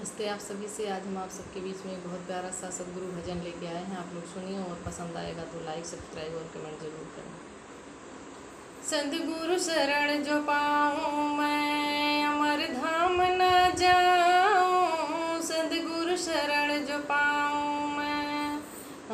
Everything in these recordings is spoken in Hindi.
नमस्ते आप सभी से। आज हम आप सबके बीच में एक बहुत प्यारा सा सदगुरु भजन लेके आए हैं। आप लोग सुनिए और पसंद आएगा तो लाइक सब्सक्राइब और कमेंट जरूर करें। सदगुरु शरण जो पाऊँ मैं अमर धाम न जाऊँ। सदगुरु शरण जो पाऊँ मैं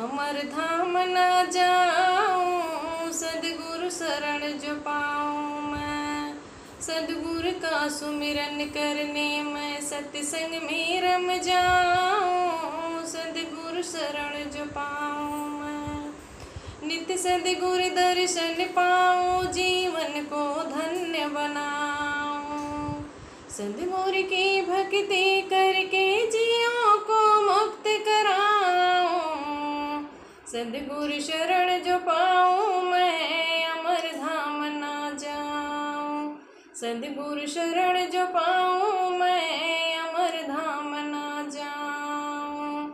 अमर धाम न जाऊँ। सदगुरु शरण जो पाऊँ मैं सदगुरु का सुमिरन करने मैं सत्संग में रम जाऊँ। सदगुरु शरण जो पाऊँ मैं नित्य सदगुरु दर्शन पाऊँ। जीवन को धन्य बनाऊँ। सदगुरु की भक्ति करके जियों को मुक्त कराऊँ। सदगुरु शरण जो पाऊँ मैं अमर धाम ना जाऊँ। सदगुरु शरण जो पाऊँ मैं अमर धाम ना जाऊँ।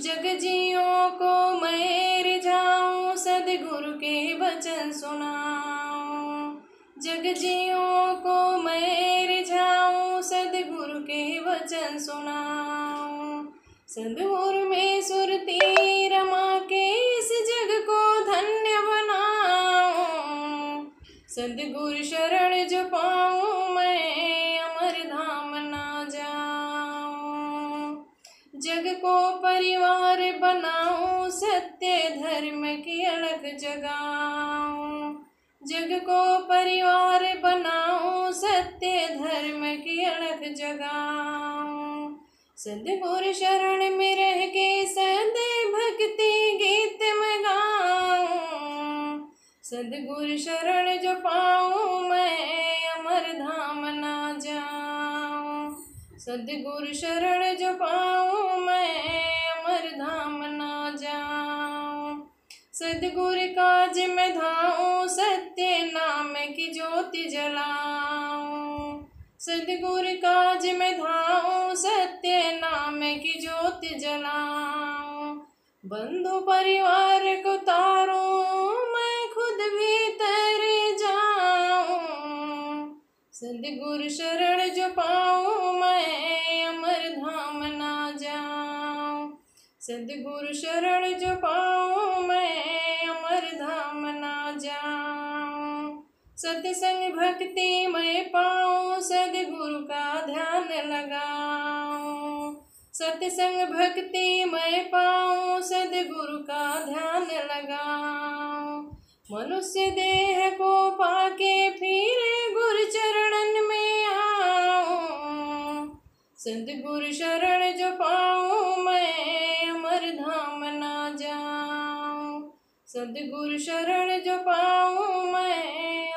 जग जियों को मैं रिझाऊँ। सदगुरु के वचन सुनाऊँ। जग जियों को मैं रिझाऊँ। सदगुरु के वचन सुनाऊँ। सदगुरु में सुरती रमा के इस जग को धन्य बनाऊँ। सदगुरु शरण जो पाऊँ मैं अमर धाम ना जाऊँ। जग को परिवार बनाऊँ। सत्य धर्म की अलख जगाऊँ। जग को परिवार बनाऊँ। सत्य धर्म की अलख जगाऊँ। सदगुरु शरण में रह के सदैव भक्ति गीत में गाऊँ। सदगुरु शरण जो पाऊँ मैं अमर धाम ना जाऊँ। सदगुरु शरण जो पाऊँ मैं अमर धाम ना जाऊँ। सदगुरु काज में धाऊँ। सत्य नाम की ज्योति जलाऊँ। सदगुरु काज में धाऊँ। सत्य नाम की ज्योति जलाऊँ। बंधु परिवार को तारूं। मैं खुद भीतर जाऊं। सदगुरु शरण जो पाऊं मैं अमर धाम ना जाऊं। सदगुरु शरण जो पाऊं मैं अमर धाम ना जाऊं। सत्संग भक्ति मैं पाऊं। सदगुरु का ध्यान लगाऊं। सत्संग भक्ति मैं पाऊं। सदगुरु का ध्यान लगाऊं। मनुष्य देह को पाके फिर गुरु चरणन में आऊं। सदगुरु शरण जो पाऊं मैं अमर धाम ना जाऊं। सदगुरु शरण जो पाऊं मैं